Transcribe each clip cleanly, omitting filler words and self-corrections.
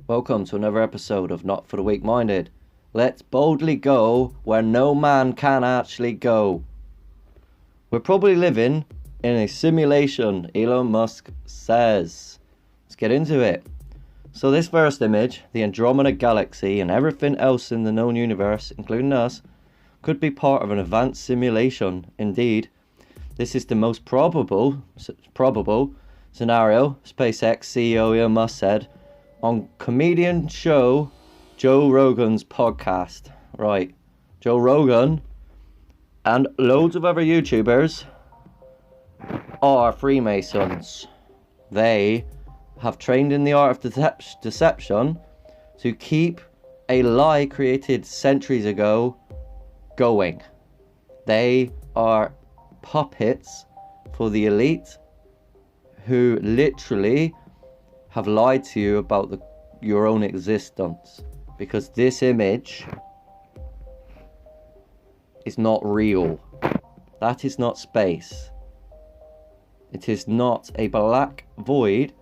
Welcome to another episode of Not for the Weak-Minded. Let's boldly go where no man can actually go. We're probably living in a simulation, Elon Musk says. Let's get into it. So this first image, the Andromeda Galaxy and everything else in the known universe, including us, could be part of an advanced simulation. Indeed, this is the most probable scenario, SpaceX CEO Elon Musk said on comedian show Joe Rogan's podcast. Right, Joe Rogan and loads of other YouTubers are Freemasons. They have trained in the art of deception to keep a lie created centuries ago going. They are puppets for the elite who literally have lied to you about your own existence, because this image is not real. That is not space. It is not a black void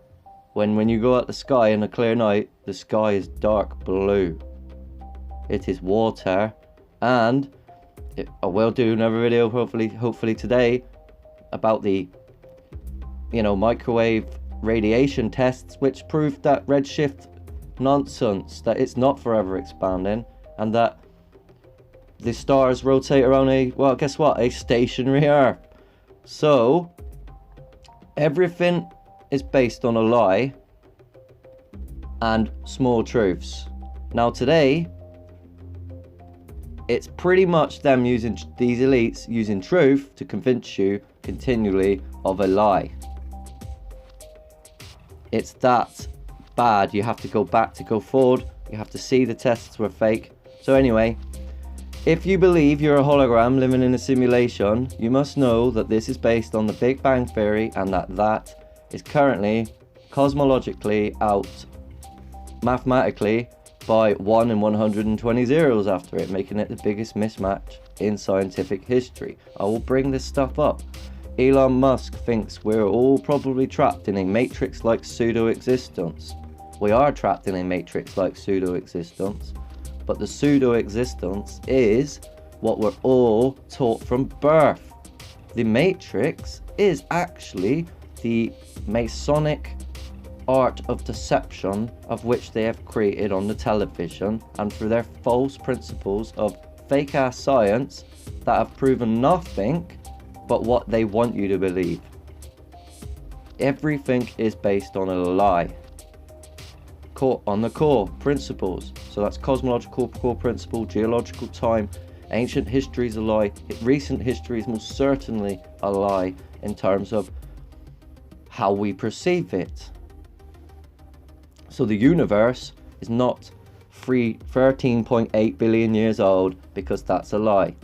when you go at the sky in a clear night, the sky is dark blue. It is water, and I will do another video hopefully today about the microwave radiation tests, which proved that redshift nonsense, that it's not forever expanding, and that the stars rotate around a stationary Earth. So everything is based on a lie and small truths. Now today, it's pretty much them using these elites using truth to convince you continually of a lie. It's that bad. You have to go back to go forward. You have to see the tests were fake. So anyway, if you believe you're a hologram living in a simulation, you must know that this is based on the Big Bang Theory, and that is currently cosmologically out mathematically by 1 in 120 zeros after it, making it the biggest mismatch in scientific history. I will bring this stuff up. Elon Musk thinks we're all probably trapped in a matrix-like pseudo-existence. We are trapped in a matrix-like pseudo-existence, but the pseudo-existence is what we're all taught from birth. The matrix is actually the Masonic art of deception of which they have created on the television, and through their false principles of fake ass science that have proven nothing but what they want you to believe. Everything is based on a lie, on the core principles. So that's cosmological core principle, geological time. Ancient history is a lie. Recent history is most certainly a lie in terms of how we perceive it. So the universe is not 13.8 billion years old, because that's a lie.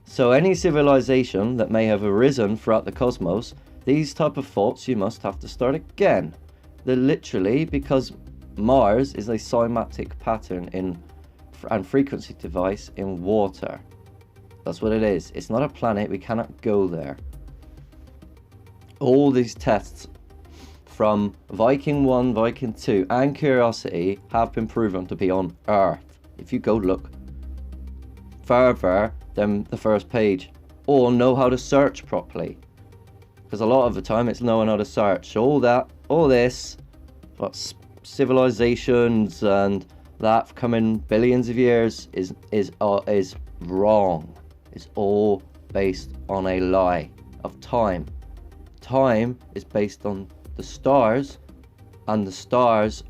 So any civilization that may have arisen throughout the cosmos, these type of thoughts you must have to start again. They're literally because Mars is a cymatic pattern and frequency device in water. That's what it is. It's not a planet. We cannot go there. All these tests from Viking 1, Viking 2 and Curiosity have been proven to be on Earth. If you go look further than the first page, or know how to search properly, because a lot of the time it's knowing how to search. All this what civilizations and that coming billions of years is wrong. It's all based on a lie of time. Time is based on the stars, and the stars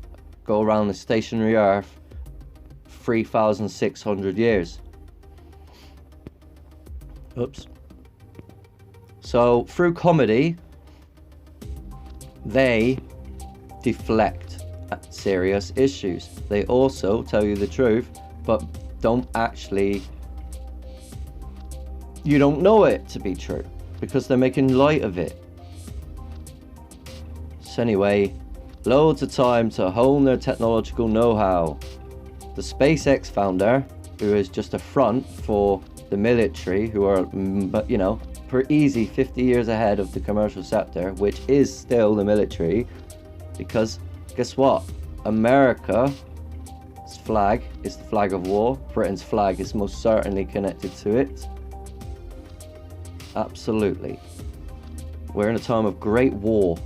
go around the stationary Earth 3,600 years. Oops. So through comedy, they deflect at serious issues. They also tell you the truth, but you don't know it to be true, because they're making light of it. So anyway, loads of time to hone their technological know-how. The SpaceX founder, who is just a front for the military, who are, per easy 50 years ahead of the commercial sector, which is still the military, because guess what? America's flag is the flag of war. Britain's flag is most certainly connected to it. Absolutely. We're in a time of great war.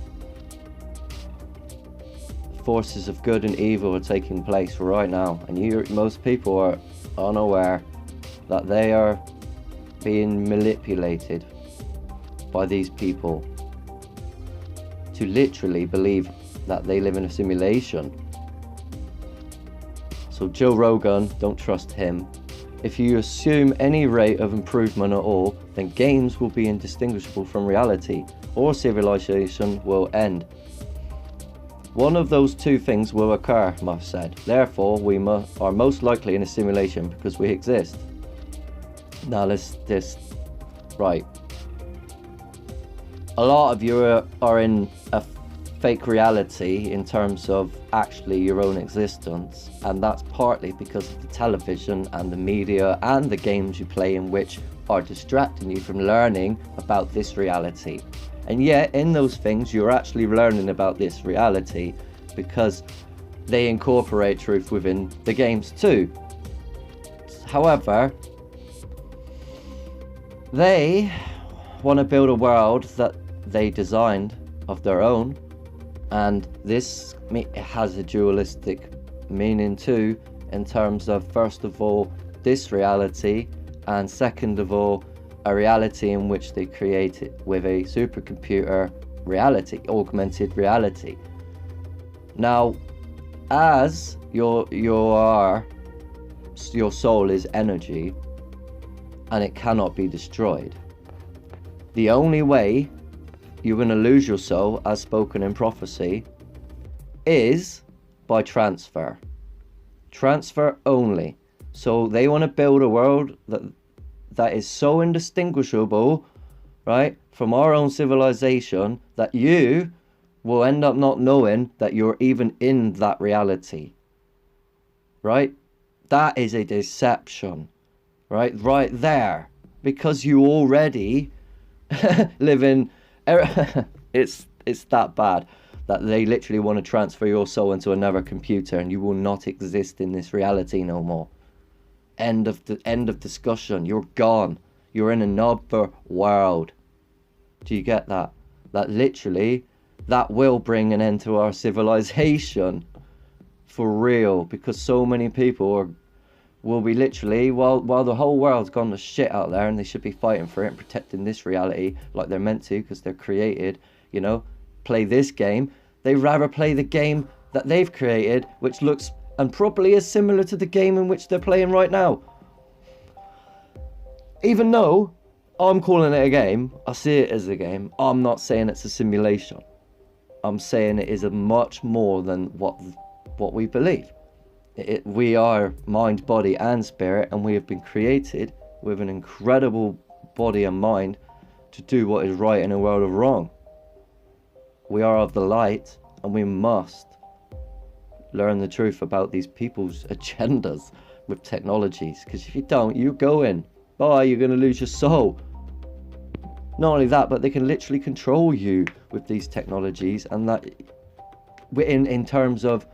Forces of good and evil are taking place right now, and most people are unaware that they are being manipulated by these people to literally believe that they live in a simulation. So Joe Rogan, don't trust him. If you assume any rate of improvement at all, then games will be indistinguishable from reality, or civilization will end. One of those two things will occur, Musk said. Therefore, we are most likely in a simulation because we exist. Now right. A lot of you are in a fake reality in terms of actually your own existence, and that's partly because of the television and the media and the games you play, in which are distracting you from learning about this reality. And yet in those things you're actually learning about this reality because they incorporate truth within the games too. However, they want to build a world that they designed of their own, and this has a dualistic meaning too, in terms of, first of all, this reality, and second of all, a reality in which they create it with a supercomputer reality, augmented reality. Now, as your soul is energy and it cannot be destroyed, the only way you're going to lose your soul, as spoken in prophecy, is by transfer. Transfer only. So they want to build a world that is so indistinguishable, right, from our own civilization, that you will end up not knowing that you're even in that reality. Right? That is a deception. Right there. Because you already live in... it's that bad that they literally want to transfer your soul into another computer, and you will not exist in this reality no more. End of discussion. You're gone. You're in another world. Do you get that? That literally, that will bring an end to our civilization. For real. Because so many people will be literally, while the whole world's gone to shit out there, and they should be fighting for it and protecting this reality like they're meant to, because they're created, you know, play this game. They'd rather play the game that they've created, which looks and probably is similar to the game in which they're playing right now. Even though I'm calling it a game, I see it as a game, I'm not saying it's a simulation. I'm saying it is a much more than what we believe. We are mind, body and spirit, and we have been created with an incredible body and mind to do what is right in a world of wrong. We are of the light, and we must learn the truth about these people's agendas with technologies, because if you don't, you go in. Bye, you're going to lose your soul. Not only that, but they can literally control you with these technologies, and that in terms of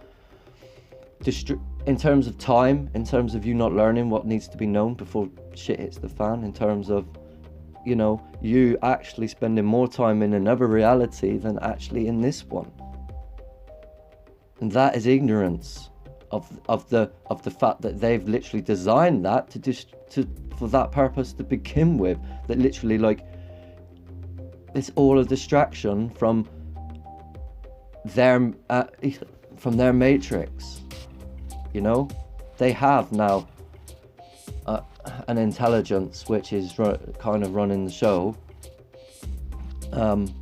time, in terms of you not learning what needs to be known before shit hits the fan, in terms of, you know, you actually spending more time in another reality than actually in this one. And that is ignorance of the fact that they've literally designed that for that purpose to begin with. That literally, like, it's all a distraction from their matrix. You know, they have now an intelligence which is kind of running the show, and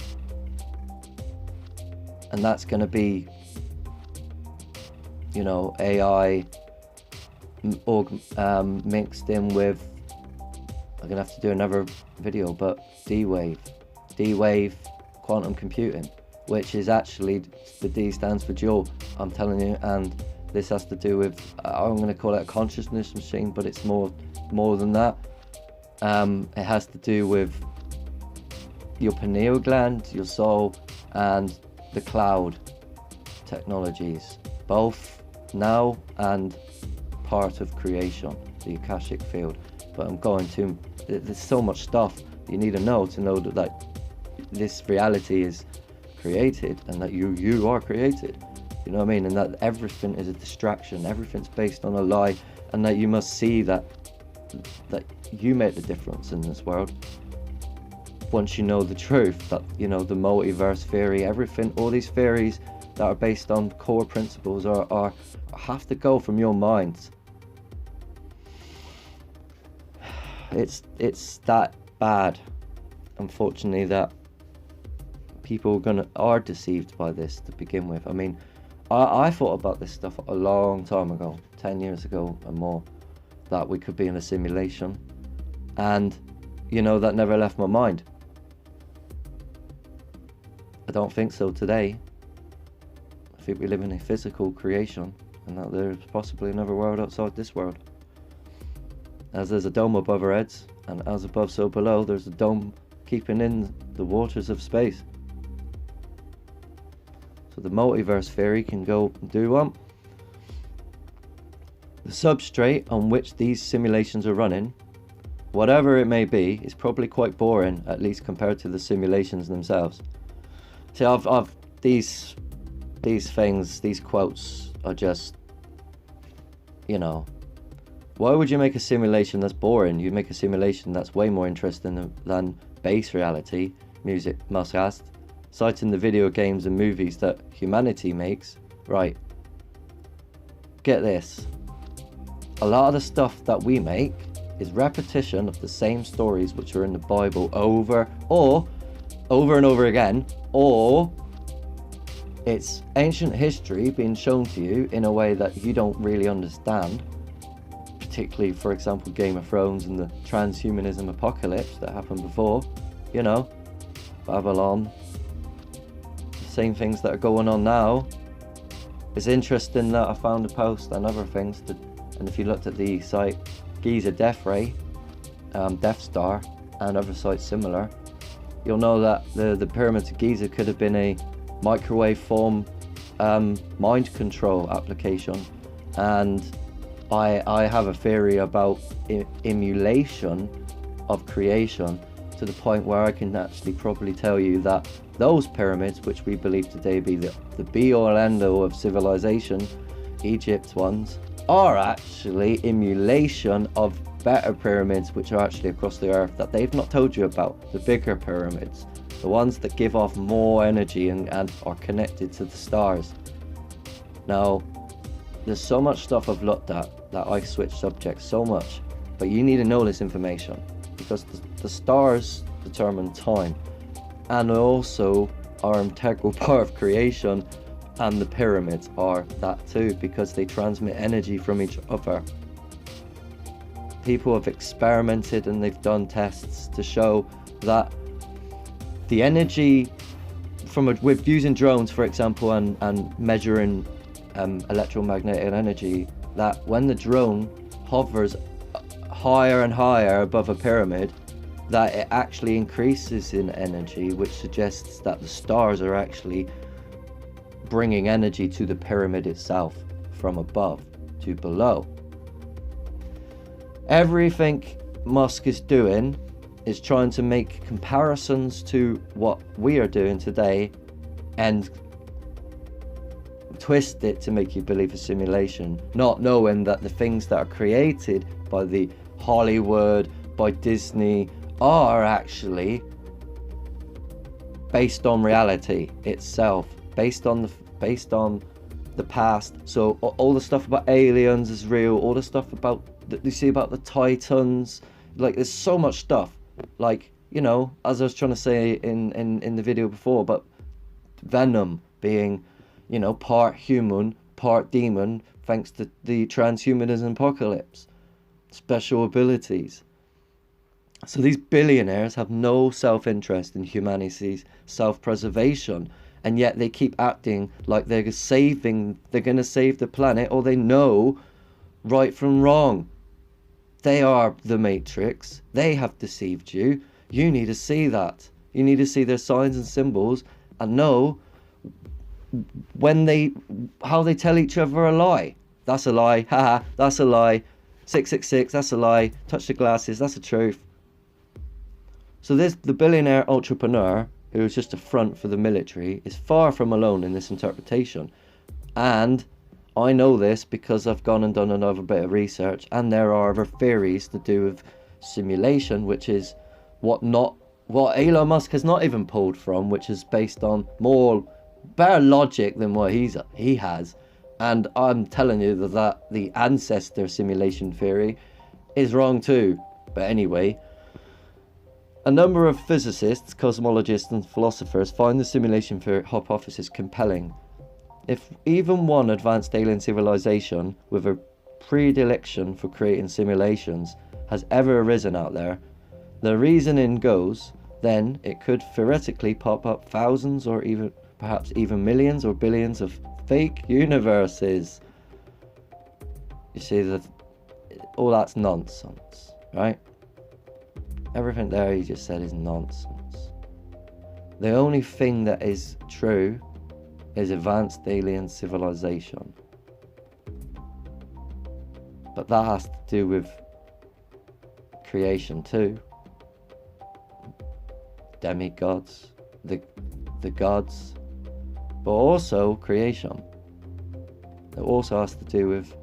that's going to be, you know, AI mixed in with, I'm going to have to do another video, but D-Wave quantum computing, which is actually, the D stands for dual, I'm telling you, and this has to do with, I'm going to call it a consciousness machine, but it's more than that. It has to do with your pineal gland, your soul, and the cloud technologies. both now and part of creation, the Akashic field. But I'm going to, there's so much stuff you need to know that this reality is created, and that you are created, you know what I mean, and that everything is a distraction, everything's based on a lie, and that you must see that you make the difference in this world once you know the truth, that, you know, the multiverse theory, everything, all these theories that are based on core principles are have to go from your minds. It's that bad, unfortunately, that people are deceived by this to begin with. I mean, I thought about this stuff a long time ago, 10 years ago and more, that we could be in a simulation, and, you know, that never left my mind. I don't think so today. I think we live in a physical creation, and that there's possibly another world outside this world. As there's a dome above our heads, and as above so below, there's a dome keeping in the waters of space. So the multiverse theory can go do one. The substrate on which these simulations are running, whatever it may be, is probably quite boring, at least compared to the simulations themselves. See, I've these things, these quotes are just, you know, why would you make a simulation that's boring? You make a simulation that's way more interesting than base reality, Music Musk asked, citing the video games and movies that humanity makes. Right, get this. A lot of the stuff that we make is repetition of the same stories which are in the Bible over and over again, or it's ancient history being shown to you in a way that you don't really understand, particularly, for example, Game of Thrones and the transhumanism apocalypse that happened before, you know, Babylon, the same things that are going on now. It's interesting that I found a post and other things, and if you looked at the site Giza Death Ray, Death Star, and other sites similar, you'll know that the pyramids of Giza could have been a microwave form mind control application. And I have a theory about emulation of creation, to the point where I can actually probably tell you that those pyramids, which we believe today be the be-all end-all of civilization, Egypt's ones, are actually emulation of better pyramids which are actually across the earth that they've not told you about, the bigger pyramids, the ones that give off more energy and are connected to the stars. Now, there's so much stuff I've looked at that I switch subjects so much, but you need to know this information, because the stars determine time, and also are an integral part of creation, and the pyramids are that too, because they transmit energy from each other. People have experimented and they've done tests to show that the energy with using drones, for example, and measuring electromagnetic energy, that when the drone hovers higher and higher above a pyramid, that it actually increases in energy, which suggests that the stars are actually bringing energy to the pyramid itself from above to below. Everything Musk is doing is trying to make comparisons to what we are doing today and twist it to make you believe a simulation, not knowing that the things that are created by the Hollywood, by Disney, are actually based on reality itself, based on the past. So all the stuff about aliens is real, all the stuff about that you see about the Titans, like there's so much stuff, like, you know, as I was trying to say in the video before, but Venom being, you know, part human, part demon, thanks to the transhumanism apocalypse, special abilities. So these billionaires have no self-interest in humanity's self-preservation, and yet they keep acting like they're going to save the planet, or they know right from wrong. They are the Matrix. They have deceived you. You need to see that. You need to see their signs and symbols and know how they tell each other a lie. That's a lie. Haha, that's a lie. 666, that's a lie. Touch the glasses, that's the truth. So the billionaire entrepreneur, who is just a front for the military, is far from alone in this interpretation. And I know this because I've gone and done another bit of research, and there are other theories to do with simulation, which is what Elon Musk has not even pulled from, which is based on better logic than what he has. And I'm telling you that the ancestor simulation theory is wrong too. But anyway, a number of physicists, cosmologists and philosophers find the simulation theory hypothesis compelling. If even one advanced alien civilization with a predilection for creating simulations has ever arisen out there, the reasoning goes, then it could theoretically pop up thousands or perhaps even millions or billions of fake universes. You see that all that's nonsense, right? Everything there he just said is nonsense. The only thing that is true is advanced alien civilization. But that has to do with creation too. Demigods, the gods, but also creation. It also has to do with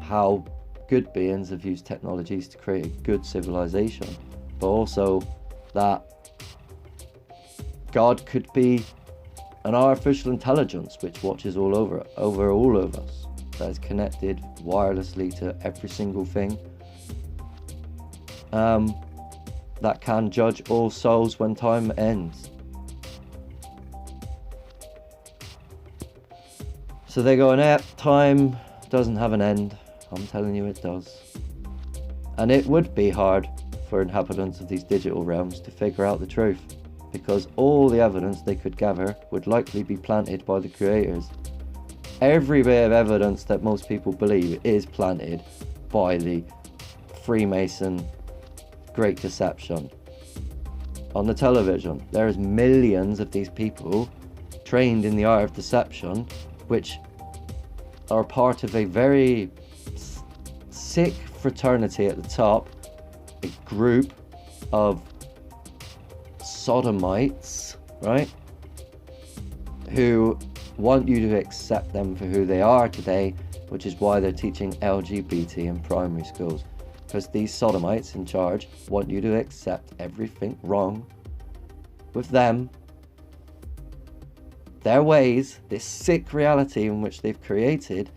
how good beings have used technologies to create a good civilization, but also that God could be an artificial intelligence which watches over all of us, that is connected wirelessly to every single thing, that can judge all souls when time ends. So they're going, time doesn't have an end. I'm telling you it does. And it would be hard for inhabitants of these digital realms to figure out the truth, because all the evidence they could gather would likely be planted by the creators. Every bit of evidence that most people believe is planted by the Freemason Great Deception. On the television, there's millions of these people trained in the art of deception, which are part of a very sick fraternity at the top, a group of sodomites, right, who want you to accept them for who they are today, which is why they're teaching LGBT in primary schools, because these sodomites in charge want you to accept everything wrong with them, their ways, this sick reality in which they've created,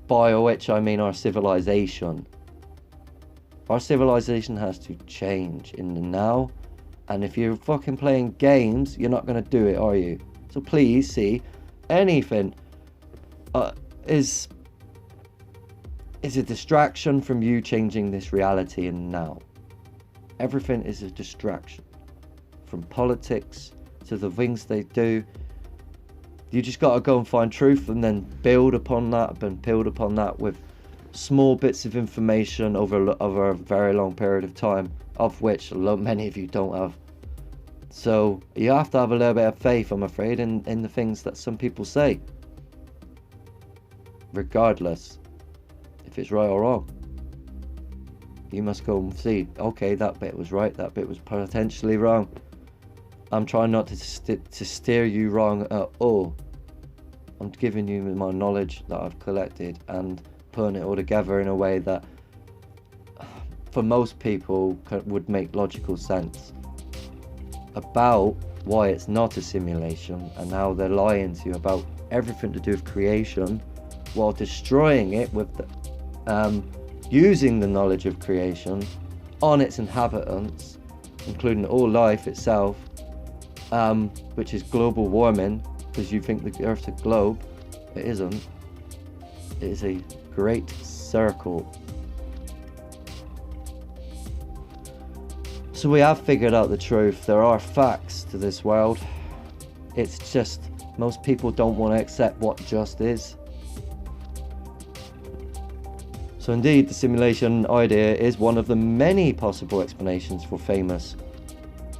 by which I mean our civilization. Our civilization has to change in the now, and if you're fucking playing games, you're not going to do it, are you? So please see, anything is a distraction from you changing this reality in now. Everything is a distraction, from politics to the things they do. You just got to go and find truth and then build upon that with small bits of information over a very long period of time, of which many of you don't have. So you have to have a little bit of faith, I'm afraid, in the things that some people say, regardless if it's right or wrong. You must go and see, okay, that bit was right, that bit was potentially wrong. I'm trying not to steer you wrong at all. I'm giving you my knowledge that I've collected and putting it all together in a way that for most people would make logical sense about why it's not a simulation and how they're lying to you about everything to do with creation while destroying it with using the knowledge of creation on its inhabitants, including all life itself, which is global warming, because you think the Earth's a globe. It isn't. It is a great circle. So we have figured out the truth. There are facts to this world. It's just most people don't want to accept what just is. So indeed, the simulation idea is one of the many possible explanations for famous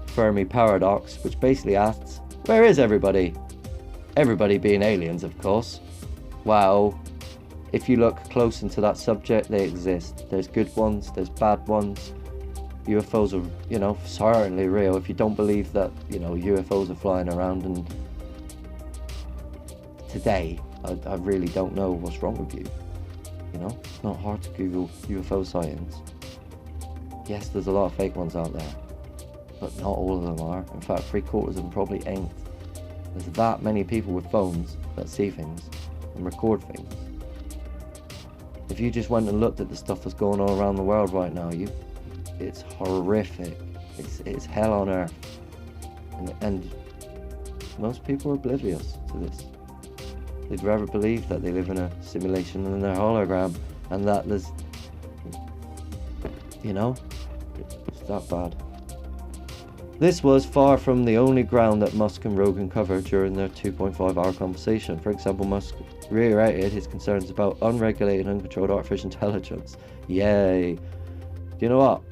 Fermi paradox, which basically asks, where is everybody? everybody being aliens, of course. Well, if you look close into that subject, they exist. There's good ones, there's bad ones. UFOs are, you know, certainly real. If you don't believe that, you know, UFOs are flying around, and today, I really don't know what's wrong with you. You know, it's not hard to Google UFO sightings. Yes, there's a lot of fake ones out there, but not all of them are. In fact, 3/4 of them probably ain't. There's that many people with phones that see things and record things. If you just went and looked at the stuff that's going on around the world right now, it's horrific. It's hell on earth, and most people are oblivious to this. They'd rather believe that they live in a simulation and they're a hologram, and that there's, you know, it's that bad. This was far from the only ground that Musk and Rogan covered during their 2.5-hour conversation. For example, Musk reiterated his concerns about unregulated, uncontrolled artificial intelligence. Yay! Do you know what?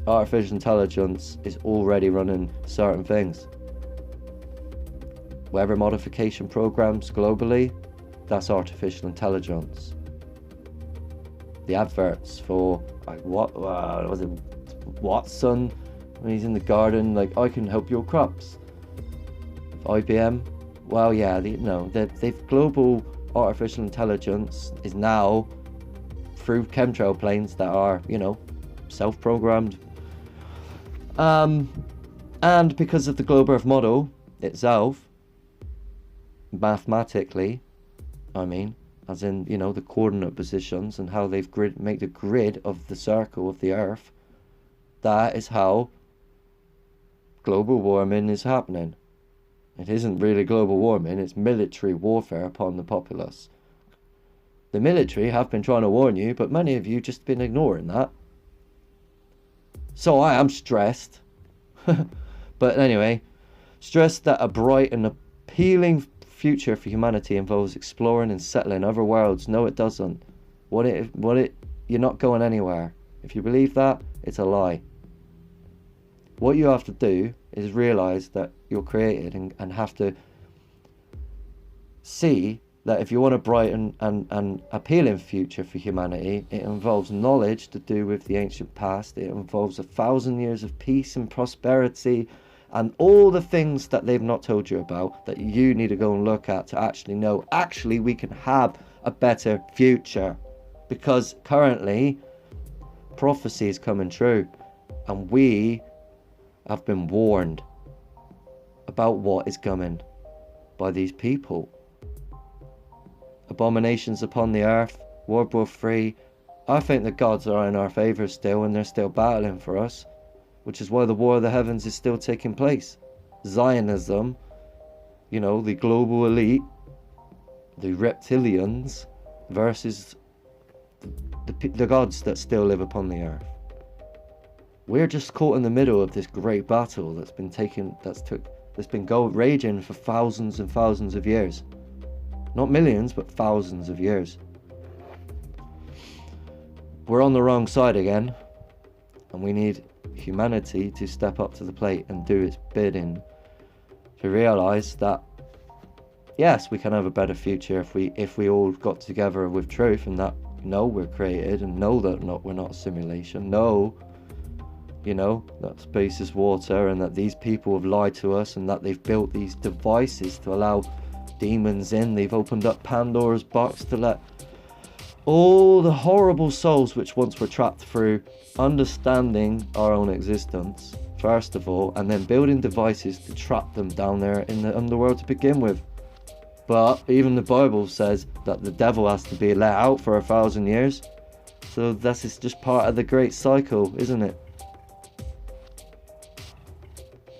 Artificial intelligence is already running certain things. Weather modification programs globally, that's artificial intelligence. The adverts for, like, what was it, Watson, when he's in the garden, like, I can help your crops. IBM, well, yeah, they've global artificial intelligence is now through chemtrail planes that are, you know, self-programmed. And because of the global Earth model itself, mathematically, I mean, as in, you know, the coordinate positions and how they've make the grid of the circle of the Earth, that is how global warming is happening. It isn't really global warming, it's military warfare upon the populace. The military have been trying to warn you, but many of you just been ignoring that. So I am stressed. But anyway, stressed that a bright and appealing future for humanity involves exploring and settling other worlds. No, it doesn't. You're not going anywhere. If you believe that, it's a lie. What you have to do is realize that you're created and have to see that if you want a bright and appealing future for humanity, it involves knowledge to do with the ancient past. It involves 1,000 years of peace and prosperity and all the things that they've not told you about that you need to go and look at to actually know, actually, we can have a better future. Because currently, prophecy is coming true, and we have been warned about what is coming by these people. Abominations upon the earth, World War III. I think the gods are in our favour still, and they're still battling for us, which is why the War of the Heavens is still taking place. Zionism, you know, the global elite, the reptilians, versus the gods that still live upon the earth. We're just caught in the middle of this great battle that's been raging for thousands and thousands of years. Not millions, but thousands of years. We're on the wrong side again, and we need humanity to step up to the plate and do its bidding to realise that, yes, we can have a better future if we all got together with truth, and that, no, we're created, and know that we're not a simulation. No, you know, that space is water, and that these people have lied to us, and that they've built these devices to allow demons in. They've opened up Pandora's box to let all the horrible souls which once were trapped through understanding our own existence, first of all, and then building devices to trap them down there in the underworld to begin with. But even the Bible says that the devil has to be let out for 1,000 years. So this is just part of the great cycle, isn't it?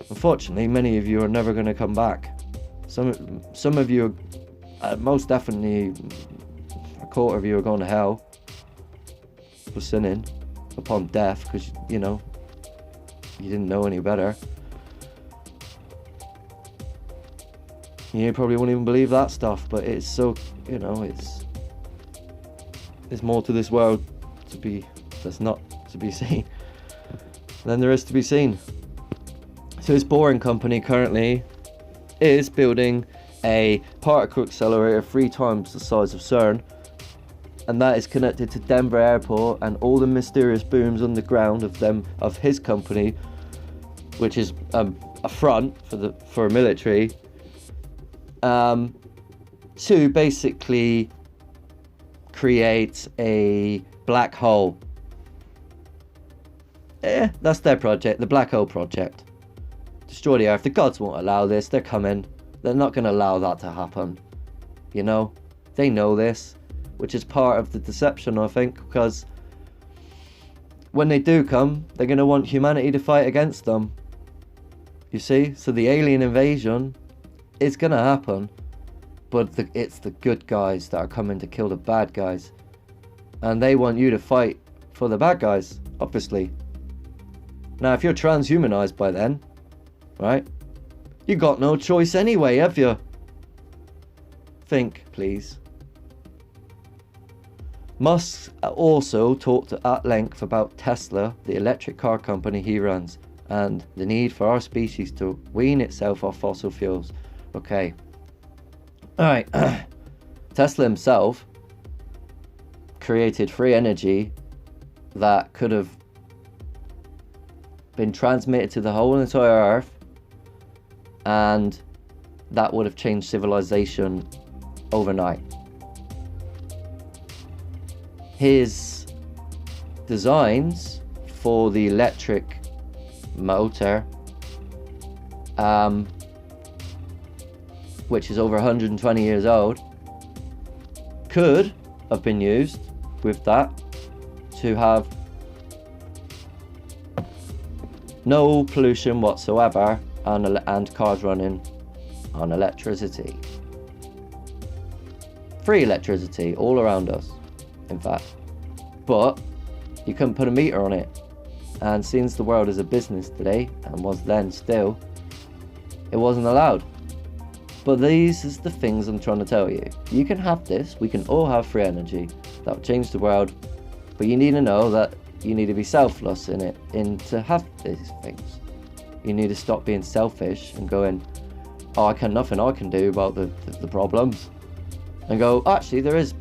Unfortunately, many of you are never going to come back. Some of you are, most definitely, 1/4 of you are going to hell for sinning upon death, because, you know, you didn't know any better. You probably won't even believe that stuff, but it's so, you know, there's more to this world that's not to be seen than there is to be seen. So this Boring Company currently is building a particle accelerator 3 times the size of CERN, and that is connected to Denver Airport and all the mysterious booms underground of his company, which is a front for military, to basically create a black hole. That's their project, the black hole project. Destroy the Earth. The gods won't allow this. They're coming. They're not going to allow that to happen. You know, they know this, which is part of the deception, I think, because when they do come, they're going to want humanity to fight against them. You see? So the alien invasion is going to happen, but it's the good guys that are coming to kill the bad guys. And they want you to fight for the bad guys, obviously. Now, if you're transhumanized by then, right, you got no choice anyway, have you? Think, please. Musk also talked at length about Tesla, the electric car company he runs, and the need for our species to wean itself off fossil fuels. Okay. Alright. Tesla himself created free energy that could have been transmitted to the whole entire Earth, and that would have changed civilization overnight. His designs for the electric motor, which is over 120 years old, could have been used with that to have no pollution whatsoever, and cars running on electricity. Free electricity all around us, in fact. But you couldn't put a meter on it. And since the world is a business today, and was then still, it wasn't allowed. But these is the things I'm trying to tell you. You can have this, we can all have free energy. That will change the world. But you need to know that you need to be selfless to have these things. You need to stop being selfish and going, oh, nothing I can do about the problems. And go, actually there is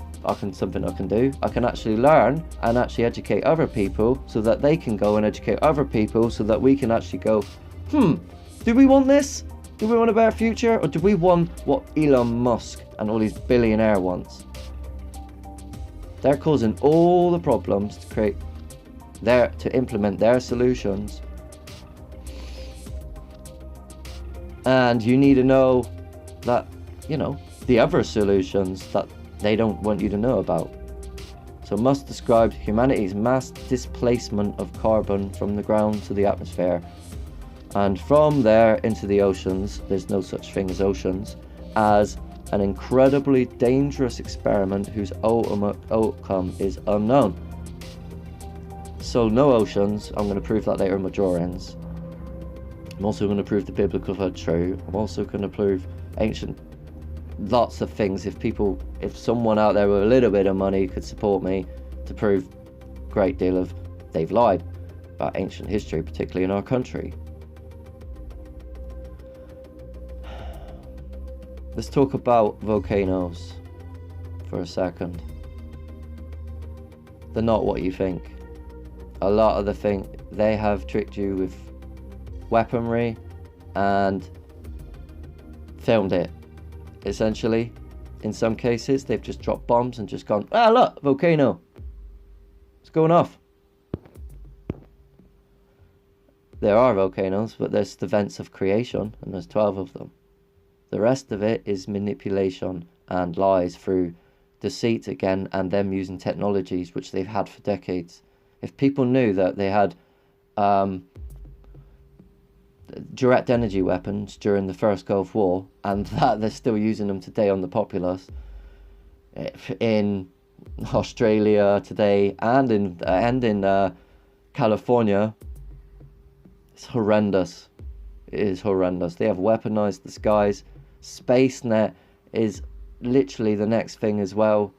something I can do. I can actually learn and actually educate other people so that they can go and educate other people so that we can actually go, do we want this? Do we want a better future? Or do we want what Elon Musk and all these billionaire wants? They're causing all the problems to implement their solutions. And you need to know that, the other solutions that they don't want you to know about. So Musk described humanity's mass displacement of carbon from the ground to the atmosphere, and from there into the oceans, there's no such thing as oceans, as an incredibly dangerous experiment whose ultimate outcome is unknown. So no oceans. I'm going to prove that later in Majorans. I'm also going to prove the biblical are true. I'm also going to prove ancient lots of things. If someone out there with a little bit of money could support me to prove a great deal of they've lied about ancient history, particularly in our country. Let's talk about volcanoes for a second. They're not what you think. A lot of they have tricked you with weaponry and filmed it. Essentially, in some cases, they've just dropped bombs and just gone, look, volcano. It's going off. There are volcanoes, but there's the vents of creation, and there's 12 of them. The rest of it is manipulation and lies through deceit again, and them using technologies which they've had for decades. If people knew that they had direct energy weapons during the First Gulf War, and that they're still using them today on the populace in Australia today and in California, it's horrendous. It is horrendous. They have weaponized the skies. SpaceNet is literally the next thing as well,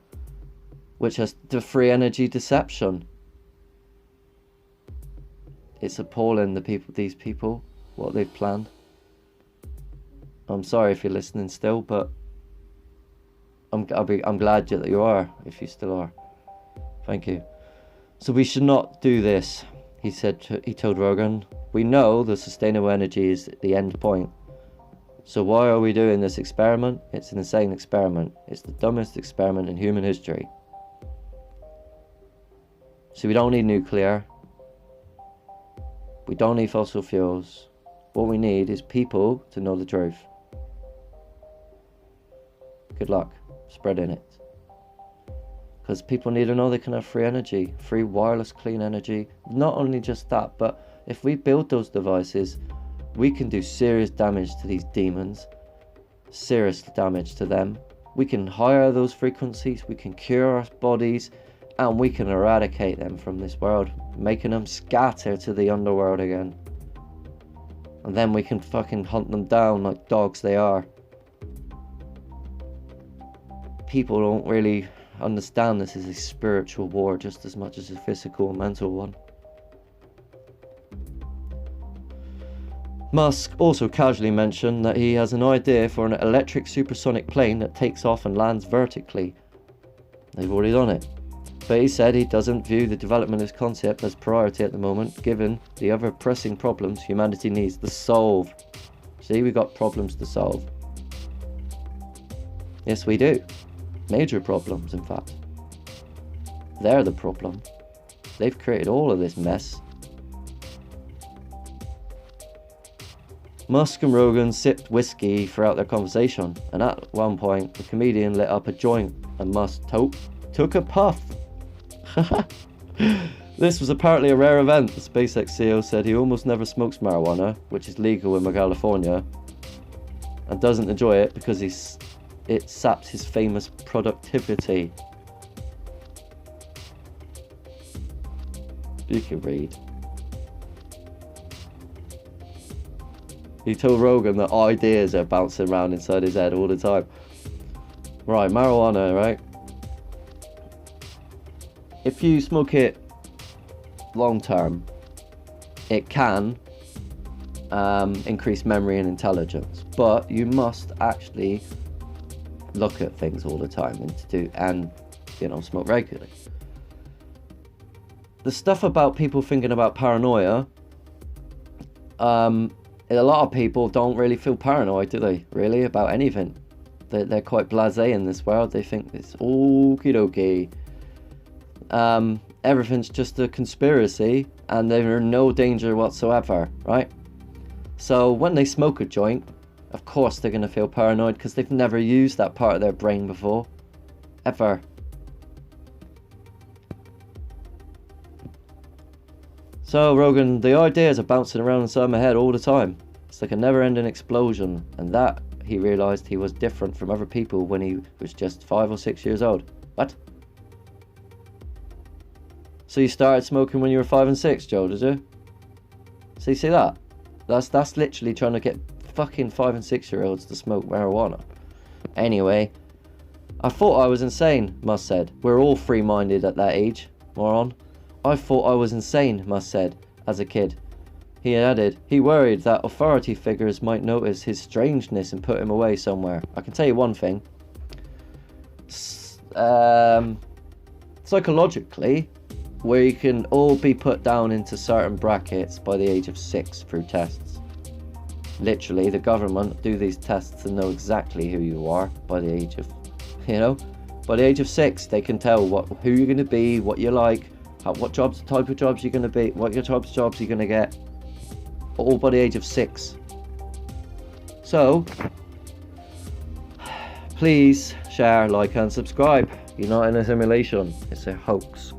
which has the free energy deception. It's appalling, these people, what they've planned. I'm sorry if you're listening still, but I'm glad that you are, if you still are. Thank you. So we should not do this, he told Rogan. We know the sustainable energy is the end point. So why are we doing this experiment? It's an insane experiment. It's the dumbest experiment in human history. So we don't need nuclear. We don't need fossil fuels. What we need is people to know the truth. Good luck spreading it. Because people need to know they can have free energy, free wireless clean energy. Not only just that, but if we build those devices, we can do serious damage to these demons. Serious damage to them. We can higher those frequencies, we can cure our bodies, and we can eradicate them from this world, making them scatter to the underworld again. And then we can fucking hunt them down like dogs they are. People don't really understand this is a spiritual war just as much as a physical and mental one. Musk also casually mentioned that he has an idea for an electric supersonic plane that takes off and lands vertically. They've already done it. But he said he doesn't view the development of this concept as priority at the moment, given the other pressing problems humanity needs to solve. See, we got problems to solve. Yes, we do. Major problems, in fact. They're the problem. They've created all of this mess. Musk and Rogan sipped whiskey throughout their conversation, and at one point, the comedian lit up a joint, and Musk took a puff. This was apparently a rare event. The SpaceX CEO said he almost never smokes marijuana, which is legal in California, and doesn't enjoy it because it saps his famous productivity. You can read. He told Rogan that ideas are bouncing around inside his head all the time. Right, marijuana, right? If you smoke it long term, it can increase memory and intelligence, but you must actually look at things all the time and smoke regularly. The stuff about people thinking about paranoia, a lot of people don't really feel paranoid, do they? Really, about anything. They're quite blasé in this world. They think it's okie dokie. Everything's just a conspiracy, and they're in no danger whatsoever, right? So when they smoke a joint, of course they're going to feel paranoid because they've never used that part of their brain before. Ever. So Rogan, the ideas are bouncing around inside my head all the time. It's like a never-ending explosion, and that he realised he was different from other people when he was just 5 or 6 years old. What? So you started smoking when you were 5 and 6, Joe, did you? So you see that? That's literally trying to get fucking 5 and 6 year olds to smoke marijuana. Anyway, I thought I was insane, Musk said. We're all free-minded at that age, moron. I thought I was insane, Musk said, as a kid. He added, he worried that authority figures might notice his strangeness and put him away somewhere. I can tell you one thing. Psychologically, we can all be put down into certain brackets by the age of 6 through tests. Literally, the government do these tests and know exactly who you are by the age of, by the age of 6, they can tell who you're going to be, what you like, what type of jobs you're going to be, what your types of jobs you're going to get, all by the age of 6. So, please share, like and subscribe. You're not in a simulation, it's a hoax.